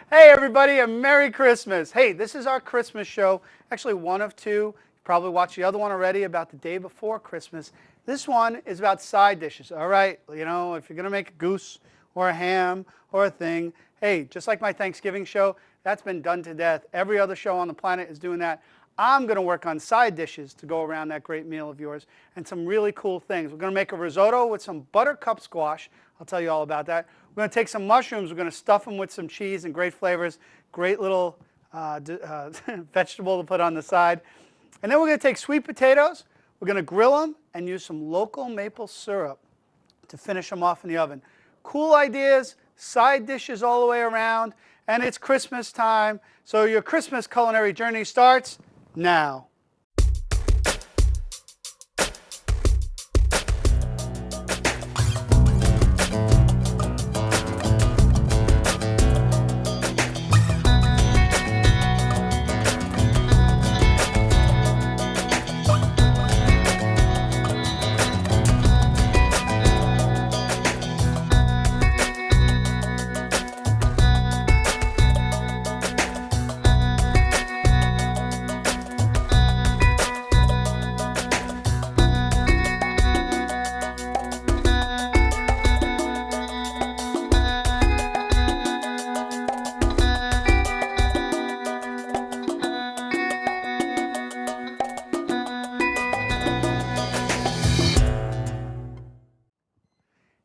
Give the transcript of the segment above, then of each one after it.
Hey everybody, and Merry Christmas. Hey, this is our Christmas show. Actually, one of two. You probably watched the other one already about the day before Christmas. This one is about side dishes. All right, if you're going to make a goose or a ham or a thing, hey, just like my Thanksgiving show, that's been done to death. Every other show on the planet is doing that. I'm going to work on side dishes to go around that great meal of yours and some really cool things. We're going to make a risotto with some buttercup squash. I'll tell you all about that. We're going to take some mushrooms. We're going to stuff them with some cheese and great flavors. Great little vegetable to put on the side. And then we're going to take sweet potatoes. We're going to grill them and use some local maple syrup to finish them off in the oven. Cool ideas, side dishes all the way around, and it's Christmas time. So your Christmas culinary journey starts now.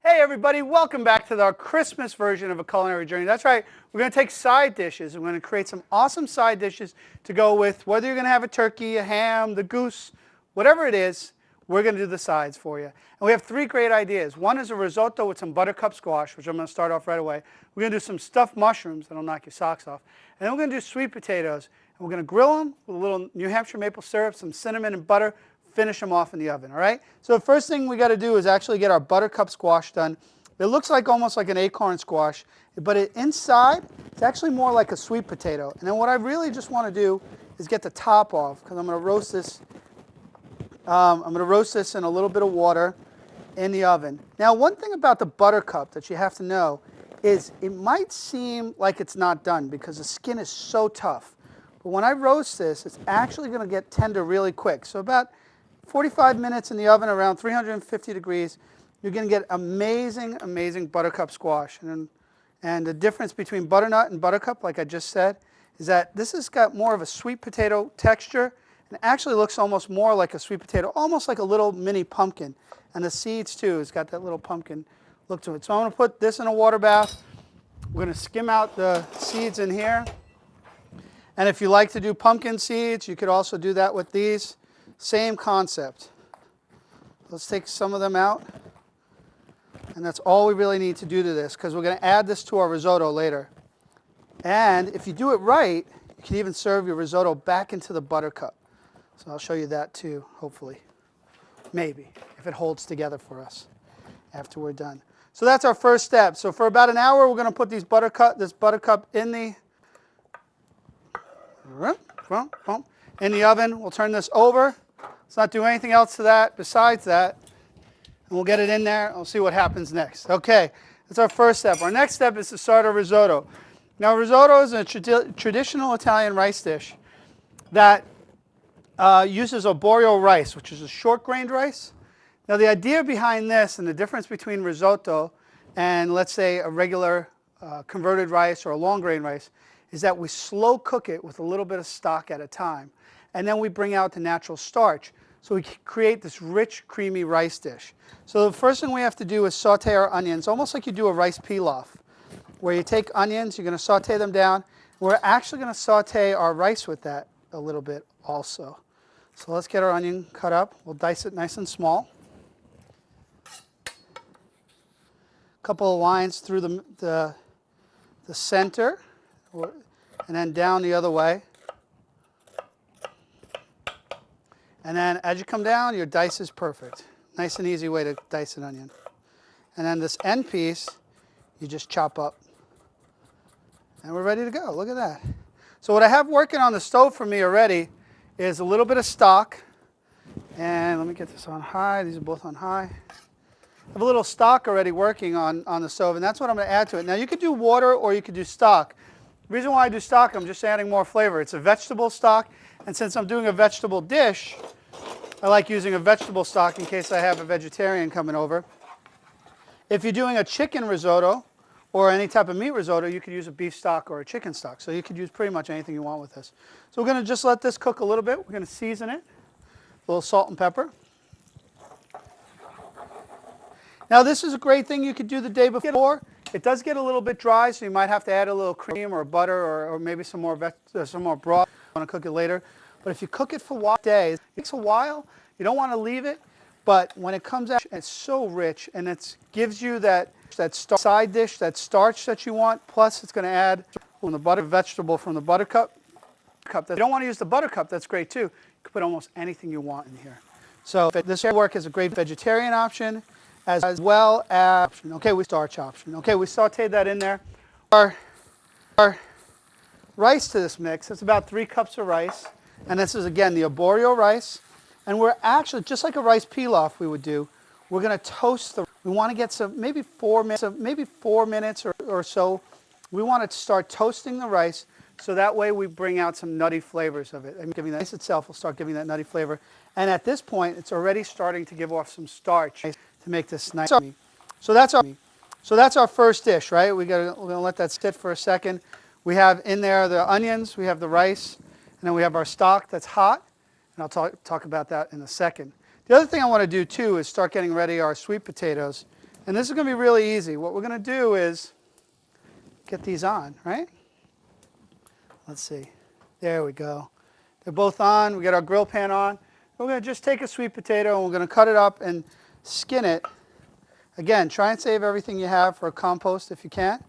Hey everybody, welcome back to our Christmas version of a culinary journey. That's right, we're going to take side dishes and we're going to create some awesome side dishes to go with whether you're going to have a turkey, a ham, the goose, whatever it is, we're going to do the sides for you. And we have three great ideas. One is a risotto with some buttercup squash, which I'm going to start off right away. We're going to do some stuffed mushrooms that'll knock your socks off. And then we're going to do sweet potatoes. And we're going to grill them with a little New Hampshire maple syrup, some cinnamon and butter, finish them off in the oven, all right? So the first thing we got to do is actually get our buttercup squash done. It looks like almost like an acorn squash, but inside, it's actually more like a sweet potato. And then what I really just want to do is get the top off, because I'm going to roast this. I'm going to roast this in a little bit of water in the oven. Now, one thing about the buttercup that you have to know is it might seem like it's not done because the skin is so tough. But when I roast this, it's actually going to get tender really quick. So about 45 minutes in the oven around 350 degrees, you're going to get amazing, amazing buttercup squash. And the difference between butternut and buttercup, like I just said, is that this has got more of a sweet potato texture and actually looks almost more like a sweet potato, almost like a little mini pumpkin. And the seeds too, it's got that little pumpkin look to it. So I'm going to put this in a water bath. We're going to skim out the seeds in here. And if you like to do pumpkin seeds, you could also do that with these. Same concept. Let's take some of them out. And that's all we really need to do to this, because we're going to add this to our risotto later. And if you do it right, you can even serve your risotto back into the buttercup. So I'll show you that too, hopefully. Maybe, if it holds together for us after we're done. So that's our first step. So for about an hour, we're going to put this buttercup in the oven. We'll turn this over. Let's not do anything else to that besides that. And we'll get it in there and we'll see what happens next. Okay, that's our first step. Our next step is to start a risotto. Now, risotto is a traditional Italian rice dish that uses arborio rice, which is a short-grained rice. Now, the idea behind this and the difference between risotto and, let's say, a regular converted rice or a long-grain rice is that we slow cook it with a little bit of stock at a time. And then we bring out the natural starch. So we create this rich, creamy rice dish. So the first thing we have to do is saute our onions, almost like you do a rice pilaf, where you take onions, you're going to saute them down. We're actually going to saute our rice with that a little bit also. So let's get our onion cut up. We'll dice it nice and small. A couple of lines through the center, and then down the other way. And then as you come down, your dice is perfect. Nice and easy way to dice an onion. And then this end piece, you just chop up. And we're ready to go. Look at that. So what I have working on the stove for me already is a little bit of stock. And let me get this on high. These are both on high. I have a little stock already working on the stove, and that's what I'm going to add to it. Now, you could do water or you could do stock. The reason why I do stock, I'm just adding more flavor. It's a vegetable stock, and since I'm doing a vegetable dish, I like using a vegetable stock in case I have a vegetarian coming over. If you're doing a chicken risotto or any type of meat risotto, you could use a beef stock or a chicken stock. So you could use pretty much anything you want with this. So we're going to just let this cook a little bit. We're going to season it. A little salt and pepper. Now this is a great thing you could do the day before. It does get a little bit dry, so you might have to add a little cream or butter or maybe some more broth. You want to cook it later. But if you cook it for days, it takes a while. You don't want to leave it. But when it comes out, it's so rich, and it gives you that side dish, that starch that you want. Plus, it's going to add from the vegetable from the Buttercup. If you don't want to use the Buttercup, that's great too. You can put almost anything you want in here. So this will work as a great vegetarian option, as well as starch option. Okay, we sauteed that in there. Our rice to this mix. It's about 3 cups of rice, and this is again the arborio rice. And we're actually, just like a rice pilaf we would do, we're going to toast the. We want to get some maybe 4 minutes or so. We want to start toasting the rice, so that way we bring out some nutty flavors of it. And giving the rice itself will start giving that nutty flavor. And at this point, it's already starting to give off some starch to make this nice. So that's our first dish, right? We're going to let that sit for a second. We have in there the onions, we have the rice, and then we have our stock that's hot. And I'll talk about that in a second. The other thing I want to do too is start getting ready our sweet potatoes. And this is going to be really easy. What we're going to do is get these on, right? Let's see. There we go. They're both on. We got our grill pan on. We're going to just take a sweet potato and we're going to cut it up and skin it. Again, try and save everything you have for a compost if you can.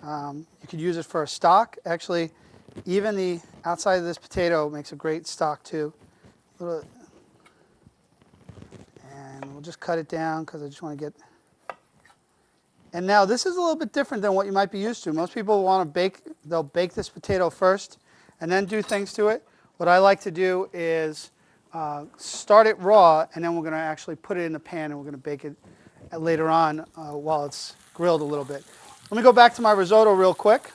You could use it for a stock. Actually, even the outside of this potato makes a great stock too. And we'll just cut it down because I just want to get. And now this is a little bit different than what you might be used to. Most people want to bake, they'll bake this potato first and then do things to it. What I like to do is start it raw, and then we're going to actually put it in the pan and we're going to bake it later on while it's grilled a little bit. Let me go back to my risotto real quick.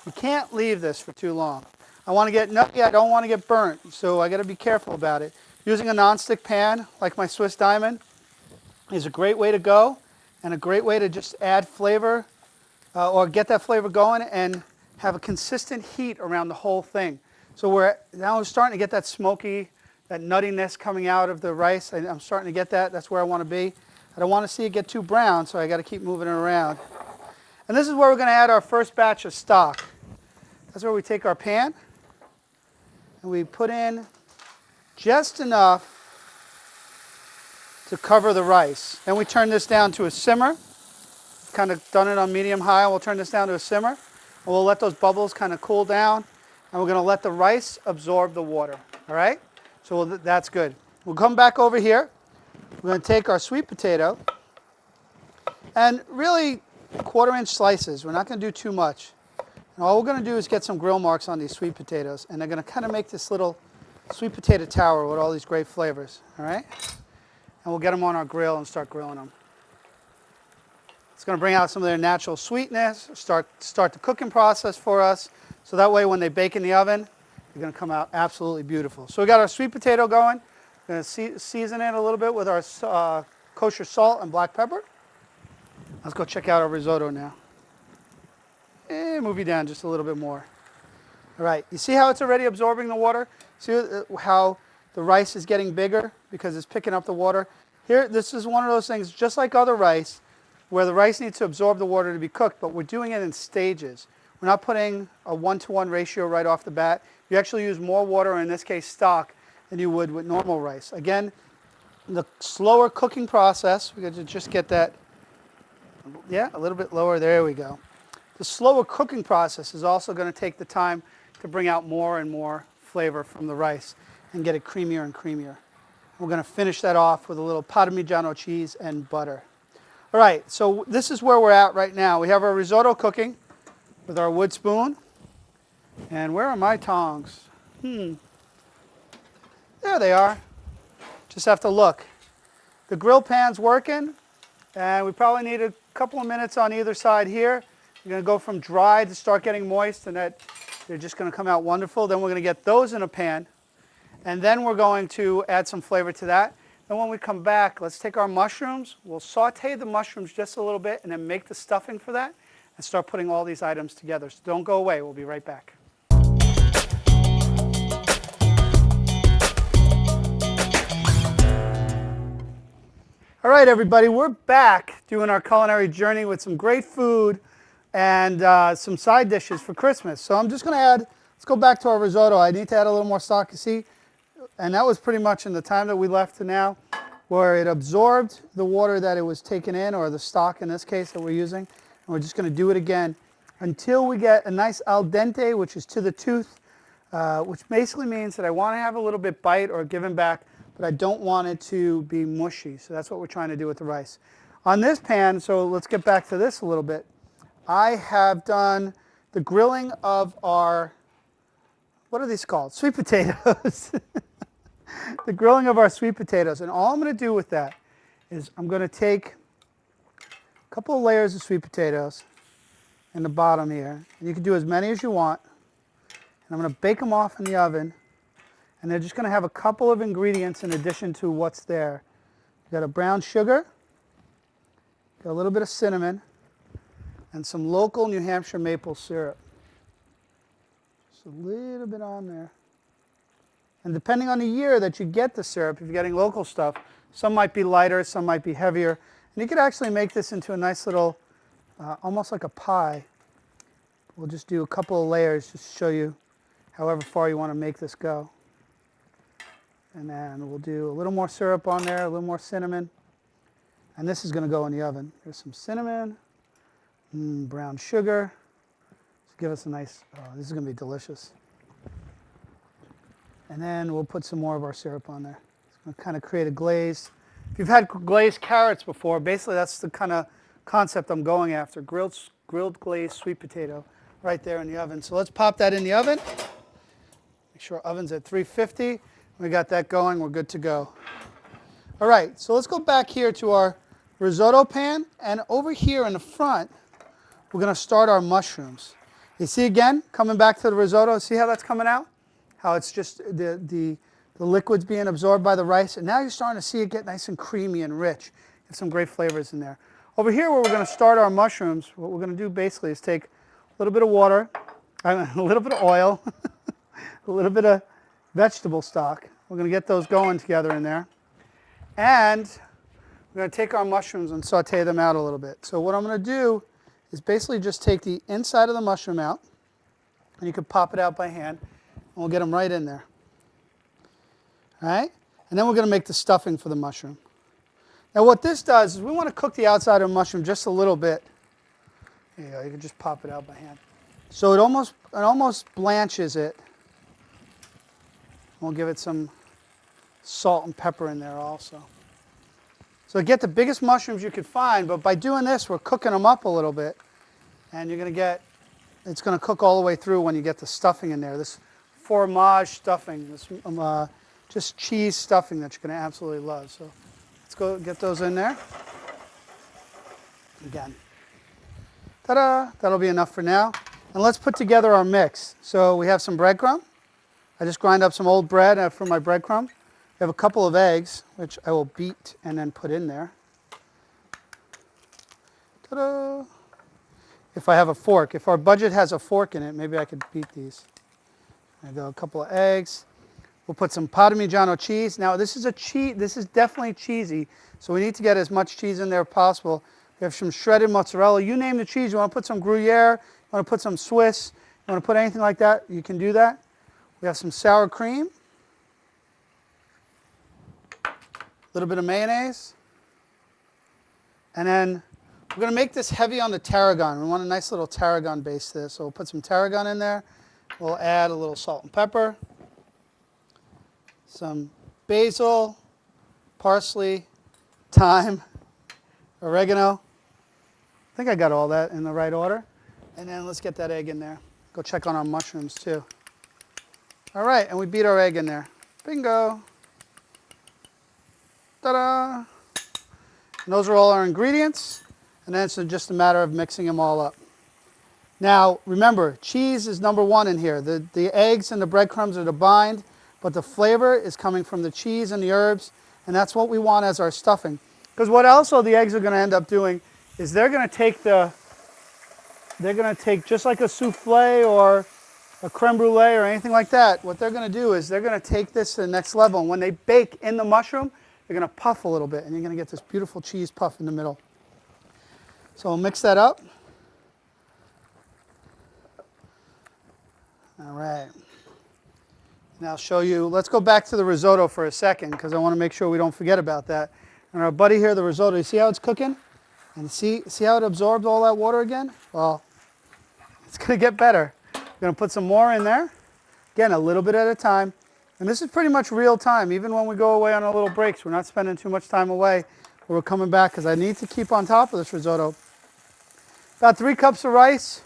You can't leave this for too long. I want to get nutty, I don't want to get burnt, so I got to be careful about it. Using a nonstick pan like my Swiss Diamond is a great way to go, and a great way to just add flavor or get that flavor going and have a consistent heat around the whole thing. So now we're starting to get that smoky, that nuttiness coming out of the rice. I'm starting to get that. That's where I want to be. I don't want to see it get too brown, so I got to keep moving it around. And this is where we're going to add our first batch of stock. That's where we take our pan and we put in just enough to cover the rice. Then we turn this down to a simmer. Kind of done it on medium high. We'll turn this down to a simmer. And we'll let those bubbles kind of cool down. And we're going to let the rice absorb the water. All right? So that's good. We'll come back over here. We're going to take our sweet potato and really 1/4-inch slices. We're not going to do too much. And all we're going to do is get some grill marks on these sweet potatoes. And they're going to kind of make this little sweet potato tower with all these great flavors. All right? And we'll get them on our grill and start grilling them. It's going to bring out some of their natural sweetness, start the cooking process for us, so that way when they bake in the oven, they're going to come out absolutely beautiful. So we got our sweet potato going. We're going to season it a little bit with our kosher salt and black pepper. Let's go check out our risotto now. Move you down just a little bit more. All right, you see how it's already absorbing the water? See how the rice is getting bigger because it's picking up the water? Here, this is one of those things, just like other rice, where the rice needs to absorb the water to be cooked, but we're doing it in stages. We're not putting a 1-to-1 ratio right off the bat. You actually use more water, in this case stock, than you would with normal rice. Again, the slower cooking process, we got to just get that, a little bit lower, there we go. The slower cooking process is also going to take the time to bring out more and more flavor from the rice and get it creamier and creamier. We're going to finish that off with a little Parmigiano cheese and butter. All right, so this is where we're at right now. We have our risotto cooking with our wood spoon. And where are my tongs? There they are. Just have to look. The grill pan's working, and we probably need a couple of minutes on either side here. You're going to go from dry to start getting moist, and that they're just going to come out wonderful. Then we're going to get those in a pan, and then we're going to add some flavor to that. Then when we come back, let's take our mushrooms. We'll saute the mushrooms just a little bit and then make the stuffing for that and start putting all these items together. So don't go away. We'll be right back. All right, everybody, we're back doing our culinary journey with some great food and some side dishes for Christmas. So I'm just going to add, let's go back to our risotto. I need to add a little more stock, you see, and that was pretty much in the time that we left to now, where it absorbed the water that it was taken in, or the stock in this case that we're using. And we're just going to do it again until we get a nice al dente, which is to the tooth, which basically means that I want to have a little bit bite or giving back, but I don't want it to be mushy. So that's what we're trying to do with the rice. On this pan, so let's get back to this a little bit. I have done the grilling of our, what are these called? Sweet potatoes. The grilling of our sweet potatoes. And all I'm going to do with that is I'm going to take a couple of layers of sweet potatoes in the bottom here. And you can do as many as you want. And I'm going to bake them off in the oven. And they're just going to have a couple of ingredients in addition to what's there. You've got a brown sugar, got a little bit of cinnamon, and some local New Hampshire maple syrup. Just a little bit on there. And depending on the year that you get the syrup, if you're getting local stuff, some might be lighter, some might be heavier. And you could actually make this into a nice little, almost like a pie. We'll just do a couple of layers just to show you however far you want to make this go. And then we'll do a little more syrup on there, a little more cinnamon. And this is going to go in the oven. There's some cinnamon, brown sugar. Just give us a nice, this is going to be delicious. And then we'll put some more of our syrup on there. It's going to kind of create a glaze. If you've had glazed carrots before, basically that's the kind of concept I'm going after. Grilled glazed sweet potato right there in the oven. So let's pop that in the oven. Make sure our oven's at 350. We got that going, we're good to go. All right, so let's go back here to our risotto pan, and over here in the front, we're going to start our mushrooms. You see again, coming back to the risotto, see how that's coming out? How it's just the liquids being absorbed by the rice, and now you're starting to see it get nice and creamy and rich. There's some great flavors in there. Over here where we're going to start our mushrooms, what we're going to do basically is take a little bit of water, a little bit of oil, a little bit of vegetable stock. We're going to get those going together in there. And we're going to take our mushrooms and saute them out a little bit. So what I'm going to do is basically just take the inside of the mushroom out, and you can pop it out by hand, and we'll get them right in there. All right? And then we're going to make the stuffing for the mushroom. Now what this does is we want to cook the outside of the mushroom just a little bit. There you go, you can just pop it out by hand. So it almost blanches it. We'll give it some salt and pepper in there also. So get the biggest mushrooms you could find, but by doing this, we're cooking them up a little bit. And you're going to get, it's going to cook all the way through when you get the stuffing in there. This fromage stuffing, this just cheese stuffing that you're going to absolutely love. So let's go get those in there. Again. Ta-da! That'll be enough for now. And let's put together our mix. So we have some breadcrumb. I just grind up some old bread for my breadcrumb. I have a couple of eggs, which I will beat and then put in there. Ta-da! If I have a fork. If our budget has a fork in it, maybe I could beat these. There you go, a couple of eggs. We'll put some Parmigiano cheese. Now this is definitely cheesy, so we need to get as much cheese in there as possible. We have some shredded mozzarella. You name the cheese. You want to put some Gruyere, you want to put some Swiss, you want to put anything like that, you can do that. We have some sour cream, a little bit of mayonnaise, and then we're going to make this heavy on the tarragon. We want a nice little tarragon base to this, so we'll put some tarragon in there. We'll add a little salt and pepper, some basil, parsley, thyme, oregano. I think I got all that in the right order. And then let's get that egg in there. Go check on our mushrooms too. All right, and we beat our egg in there. Bingo. Ta-da. And those are all our ingredients. And then it's just a matter of mixing them all up. Now, remember, cheese is number one in here. The eggs and the breadcrumbs are to bind, but the flavor is coming from the cheese and the herbs, and that's what we want as our stuffing. Because what also the eggs are going to end up doing is they're going to take just like a souffle or a creme brulee or anything like that, what they're going to do is they're going to take this to the next level. And when they bake in the mushroom, they're going to puff a little bit, and you're going to get this beautiful cheese puff in the middle. So we'll mix that up. All right. Now I'll show you, let's go back to the risotto for a second because I want to make sure we don't forget about that. And our buddy here, the risotto, you see how it's cooking? And see how it absorbed all that water again? Well, it's going to get better. We're going to put some more in there. Again, a little bit at a time. And this is pretty much real time. Even when we go away on our little breaks, we're not spending too much time away. We're coming back because I need to keep on top of this risotto. About 3 cups of rice.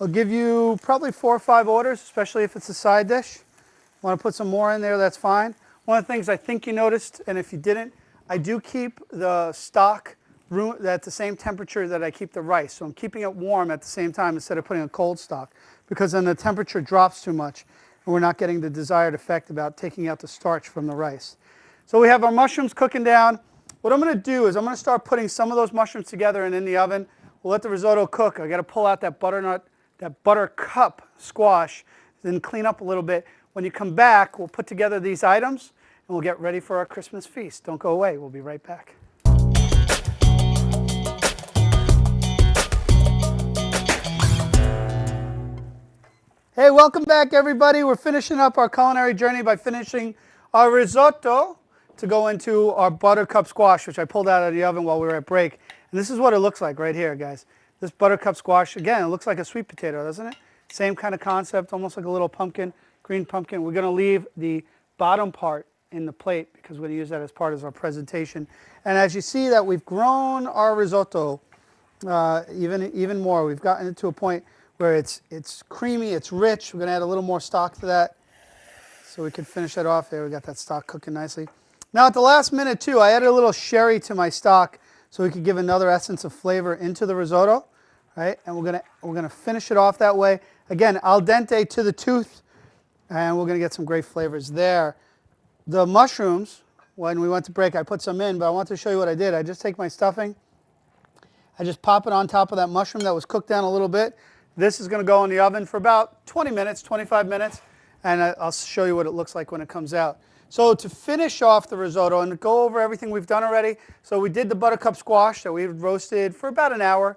I'll give you probably 4 or 5 orders, especially if it's a side dish. Want to put some more in there, that's fine. One of the things I think you noticed, and if you didn't, I do keep the stock at the same temperature that I keep the rice. So I'm keeping it warm at the same time instead of putting a cold stock, because then the temperature drops too much and we're not getting the desired effect about taking out the starch from the rice. So we have our mushrooms cooking down. What I'm going to do is I'm going to start putting some of those mushrooms together and in the oven. We'll let the risotto cook. I got to pull out that Buttercup squash, then clean up a little bit. When you come back, we'll put together these items and we'll get ready for our Christmas feast. Don't go away. We'll be right back. Hey, welcome back, everybody. We're finishing up our culinary journey by finishing our risotto to go into our Buttercup squash, which I pulled out of the oven while we were at break. And this is what it looks like right here, guys. This Buttercup squash, again, it looks like a sweet potato, doesn't it? Same kind of concept, almost like a little pumpkin, green pumpkin. We're going to leave the bottom part in the plate because we're going to use that as part of our presentation. And as you see that we've grown our risotto even more. We've gotten it to a point where it's creamy, it's rich. We're going to add a little more stock to that so we can finish that off there. We got that stock cooking nicely. Now at the last minute too, I added a little sherry to my stock so we could give another essence of flavor into the risotto, right? And we're gonna finish it off that way. Again, al dente to the tooth, and we're gonna get some great flavors there. The mushrooms, when we went to break, I put some in, but I want to show you what I did. I just take my stuffing, I just pop it on top of that mushroom that was cooked down a little bit. This is going to go in the oven for about 20 minutes, 25 minutes, and I'll show you what it looks like when it comes out. So to finish off the risotto and go over everything we've done already, so we did the Buttercup squash that we roasted for about an hour,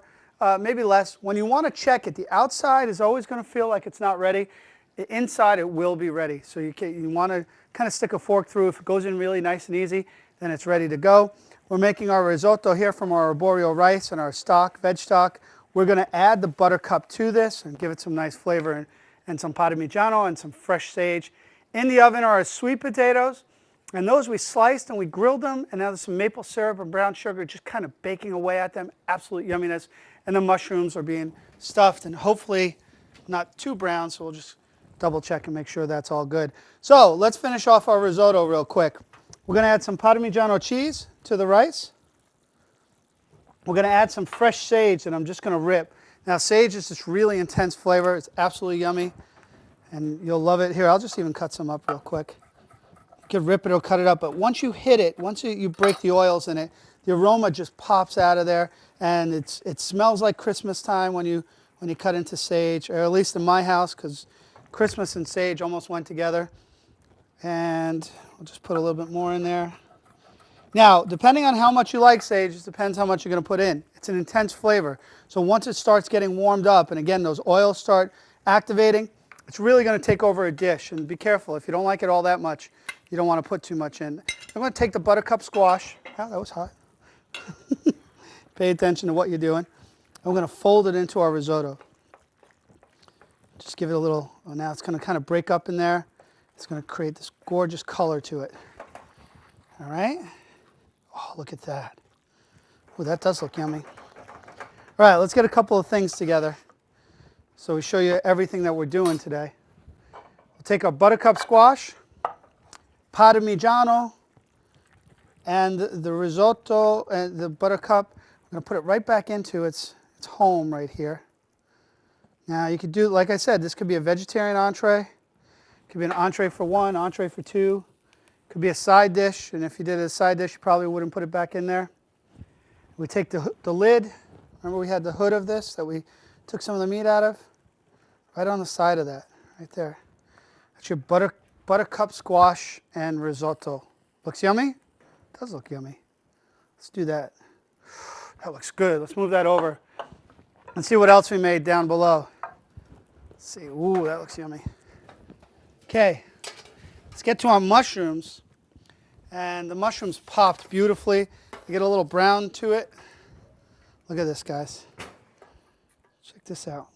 maybe less. When you want to check it, the outside is always going to feel like it's not ready. The inside, it will be ready. So you want to kind of stick a fork through. If it goes in really nice and easy, then it's ready to go. We're making our risotto here from our arborio rice and our stock, veg stock. We're going to add the Buttercup to this and give it some nice flavor and some parmigiano and some fresh sage. In the oven are our sweet potatoes, and those we sliced and we grilled them, and now there's some maple syrup and brown sugar just kind of baking away at them. Absolute yumminess. And the mushrooms are being stuffed and hopefully not too brown, so we'll just double check and make sure that's all good. So let's finish off our risotto real quick. We're going to add some Parmigiano cheese to the rice. We're going to add some fresh sage that I'm just going to rip. Now sage is this really intense flavor. It's absolutely yummy and you'll love it. Here, I'll just even cut some up real quick. You can rip it or cut it up, but once you hit it, once you break the oils in it, the aroma just pops out of there, and it smells like Christmas time when you cut into sage, or at least in my house, because Christmas and sage almost went together. And I'll just put a little bit more in there. Now, depending on how much you like sage, it depends how much you're going to put in. It's an intense flavor. So once it starts getting warmed up, and again, those oils start activating, it's really going to take over a dish. And be careful, if you don't like it all that much, you don't want to put too much in. I'm going to take the Buttercup squash. Wow, that was hot. Pay attention to what you're doing. I'm going to fold it into our risotto. Just give it a little, oh, now it's going to kind of break up in there. It's going to create this gorgeous color to it. All right. Oh, look at that. Oh, that does look yummy. All right, let's get a couple of things together so we show you everything that we're doing today. We'll take our Buttercup squash, Parmigiano, and the risotto and the Buttercup. I'm going to put it right back into its home right here. Now you could do, like I said, this could be a vegetarian entree. Could be an entree for one, entree for two. Could be a side dish, and if you did a side dish, you probably wouldn't put it back in there. We take the lid. Remember we had the hood of this that we took some of the meat out of? Right on the side of that, right there. That's your buttercup squash and risotto. Looks yummy? It does look yummy. Let's do that. That looks good. Let's move that over and see what else we made down below. Let's see. Ooh, that looks yummy. Okay, let's get to our mushrooms. And the mushrooms popped beautifully. They get a little brown to it. Look at this, guys. Check this out.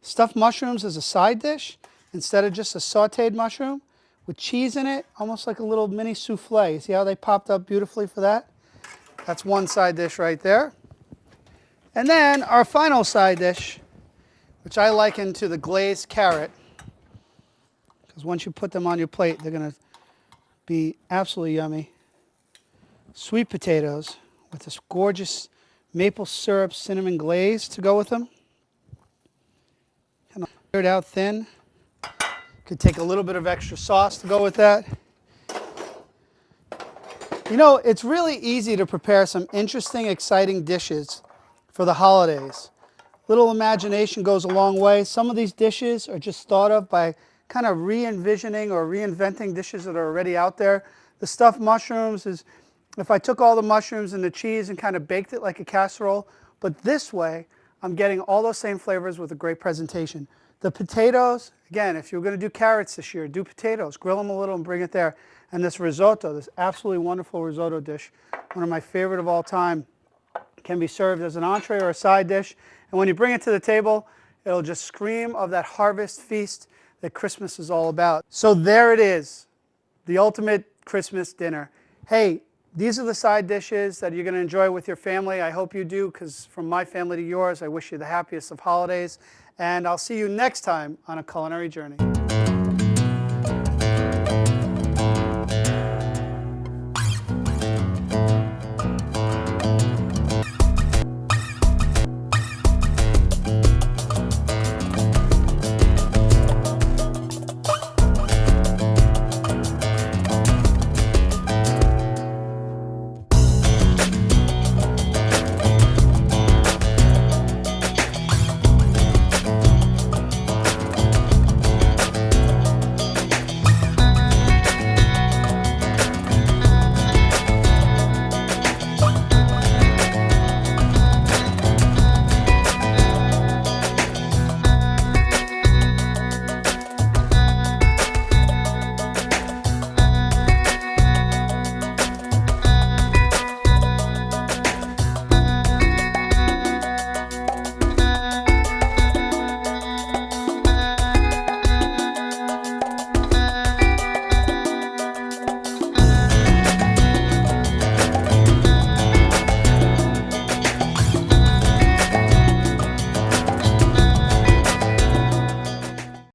Stuffed mushrooms as a side dish instead of just a sauteed mushroom with cheese in it, almost like a little mini souffle. See how they popped up beautifully for that? That's one side dish right there. And then our final side dish, which I liken to the glazed carrot, because once you put them on your plate, they're going to be absolutely yummy. Sweet potatoes with this gorgeous maple syrup cinnamon glaze to go with them. Kind of stir it out thin. Could take a little bit of extra sauce to go with that. You know, it's really easy to prepare some interesting, exciting dishes for the holidays. Little imagination goes a long way. Some of these dishes are just thought of by kind of re-envisioning or reinventing dishes that are already out there. The stuffed mushrooms is, if I took all the mushrooms and the cheese and kind of baked it like a casserole, but this way, I'm getting all those same flavors with a great presentation. The potatoes, again, if you're going to do carrots this year, do potatoes. Grill them a little and bring it there. And this risotto, this absolutely wonderful risotto dish, one of my favorite of all time, can be served as an entree or a side dish. And when you bring it to the table, it'll just scream of that harvest feast that Christmas is all about. So there it is, the ultimate Christmas dinner. Hey, these are the side dishes that you're going to enjoy with your family. I hope you do, because from my family to yours, I wish you the happiest of holidays. And I'll see you next time on A Culinary Journey.